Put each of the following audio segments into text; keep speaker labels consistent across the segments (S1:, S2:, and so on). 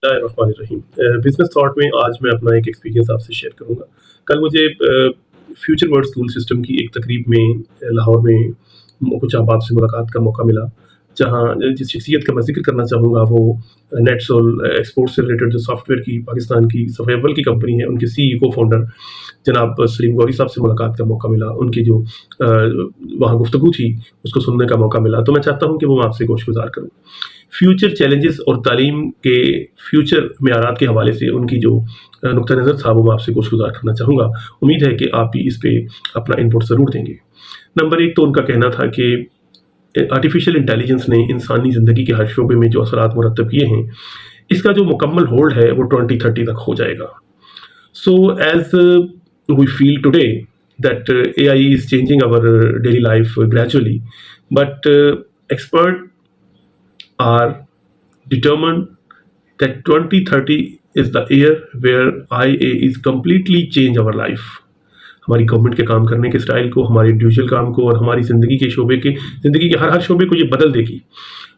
S1: रहीम। Business thought में आज मैं अपना एक एक्सपीरियंस आपसे शेयर करूंगा। कल मुझे फ्यूचर वर्ल्ड स्कूल सिस्टम की एक तकरीब में लाहौर में कुछ अहबाब से मुलाकात का मौका मिला, जहाँ जिस शख्सियत का मैं जिक्र करना चाहूँगा वो नेटसोल एक्सपोर्ट से रिलेटेड जो सॉफ्टवेयर की पाकिस्तान की सबसे अव्वल की कंपनी है, उनके सीईओ को फाउंडर जनाब सलीम गौरी साहब से मुलाकात का मौका मिला। उनकी जो वहाँ गुफ्तगू थी उसको सुनने का मौका मिला, तो मैं चाहता हूँ कि वो मैं आपसे गोशगुजार करूँ। फ्यूचर चैलेंजेस और तालीम के फ्यूचर मेयारात के हवाले से उनकी जो नुक्ता नज़र था वो मैं आपसे गोशगुजार करना चाहूँगा। उम्मीद है कि आप भी इस पे अपना इनपुट ज़रूर देंगे। नंबर एक तो उनका कहना था कि आर्टिफिशियल इंटेलिजेंस ने इंसानी ज़िंदगी के हर शोबे में जो असरात मुरतब किए हैं, इसका जो मुकम्मल होल्ड है वो 2030 तक हो जाएगा। So as we feel today that AI is changing our daily life gradually, but experts are determined that 2030 is the year where IA is completely change our life. हमारी गवर्नमेंट के काम करने के स्टाइल को, हमारे इंडिविजुअल काम को और हमारी ज़िंदगी के हर शोबे को ये बदल देगी।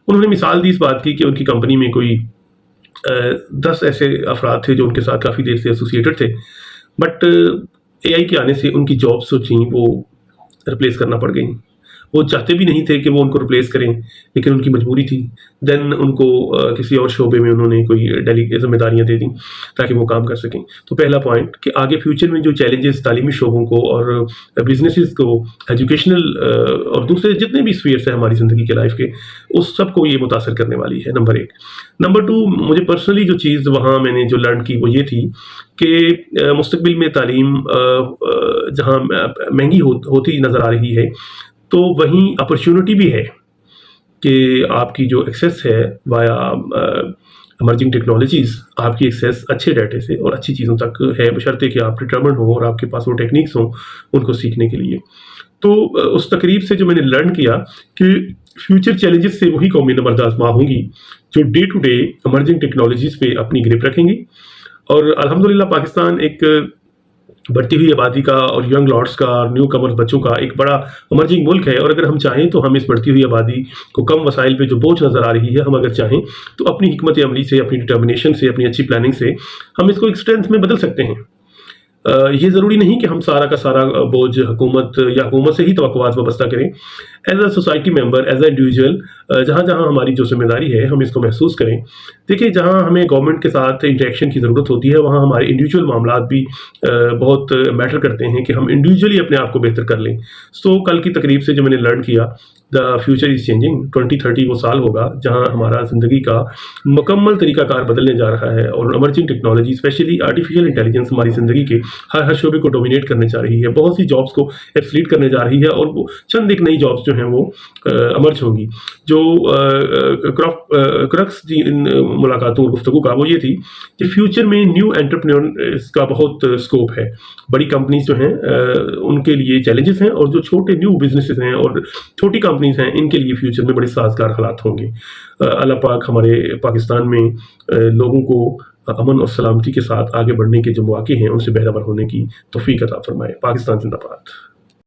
S1: उन्होंने मिसाल दी इस बात की कि उनकी कंपनी में कोई 10 ऐसे अफराद थे जो उनके साथ काफ़ी देर से एसोसिएटेड थे, बट AI के आने से उनकी जॉब्स जो थी वो रिप्लेस करना पड़ गई। वो चाहते भी नहीं थे कि वो उनको रिप्लेस करें, लेकिन उनकी मजबूरी थी। देन उनको किसी और शोबे में उन्होंने कोई जिम्मेदारियां दे दी ताकि वो काम कर सकें। तो पहला पॉइंट कि आगे फ्यूचर में जो चैलेंजेस तालीमी शोबों को और बिजनेसेस को, एजुकेशनल और दूसरे जितने भी स्फीयर्स हैं हमारी ज़िंदगी के लाइफ के, उस सब को ये मुतासर करने वाली है, नंबर एक। नंबर टू, मुझे पर्सनली जो चीज़ वहाँ मैंने जो लर्न की वो ये थी कि मुस्तकबिल में तालीम जहाँ महंगी होती नज़र आ रही है, तो वहीं अपॉर्चुनिटी भी है कि आपकी जो एक्सेस है वाया इमर्जिंग टेक्नोलॉजीज़, आपकी एक्सेस अच्छे डाटे से और अच्छी चीज़ों तक है, बशर्ते कि आप डिटर्मिन्ड हो और आपके पास वो टेक्निक्स हों उनको सीखने के लिए। तो उस तकरीब से जो मैंने लर्न किया कि फ्यूचर चैलेंजेस से वही कौमें नंबरद आज़मा होंगी जो day to day emerging technologies पे अपनी ग्रिप रखेंगी। और अल्हम्दुलिल्लाह पाकिस्तान एक बढ़ती हुई आबादी का और यंग लॉट्स का, न्यू कमर्स बच्चों का एक बड़ा इमर्जिंग मुल्क है, और अगर हम चाहें तो हम इस बढ़ती हुई आबादी को कम वसाइल पे जो बोझ नज़र आ रही है, हम अगर चाहें तो अपनी हिकमत अमली से, अपनी डिटर्मिनेशन से, अपनी अच्छी प्लानिंग से हम इसको एक स्ट्रेंथ में बदल सकते हैं। ये ज़रूरी नहीं कि हम सारा का सारा बोझ हुकूमत से ही तवक्कुआत वाबस्ता करें। As a society member, as a individual, जहाँ जहाँ हमारी जो जिम्मेदारी है हम इसको महसूस करें। देखिए, जहाँ हमें गवर्नमेंट के साथ इंटरेक्शन की ज़रूरत होती है, वहाँ हमारे इंडिविजुअल मामलात भी बहुत मैटर करते हैं कि हम इंडिविजुअली अपने आप को बेहतर कर लें। सो कल की तकरीब से जो मैंने लर्न किया, द फ्यूचर इज़ चेंजिंग। 2030 वो साल होगा जहाँ हमारा ज़िंदगी का मुकम्मल तरीक़ाकार बदलने जा रहा है, और emerging technology specially artificial intelligence हमारी ज़िंदगी के हर शोबे को डोमिनेट करने जा रही है, बहुत सी जॉब्स को एब्सलीट करने जा रही है, और वो चंद एक नई जॉब्स जो हैं वो अमर्ज होंगी। जो क्रक्स थी इन मुलाकातों और गुफ्तगू का वो ये थी कि फ्यूचर में न्यू एंटरप्रेन्योर्स का बहुत स्कोप है। बड़ी कंपनीज जो हैं उनके लिए चैलेंजेस हैं, और जो छोटे न्यू बिजनेसेस हैं और छोटी कंपनीज हैं इनके लिए फ्यूचर में बड़े साजगार हालात होंगे। अल्लाह पाक हमारे पाकिस्तान में लोगों को अमन और सलामती के साथ आगे बढ़ने के जो मौके हैं उनसे बहरावर होने की तौफीक अता फरमाए। पाकिस्तान जिंदाबाद।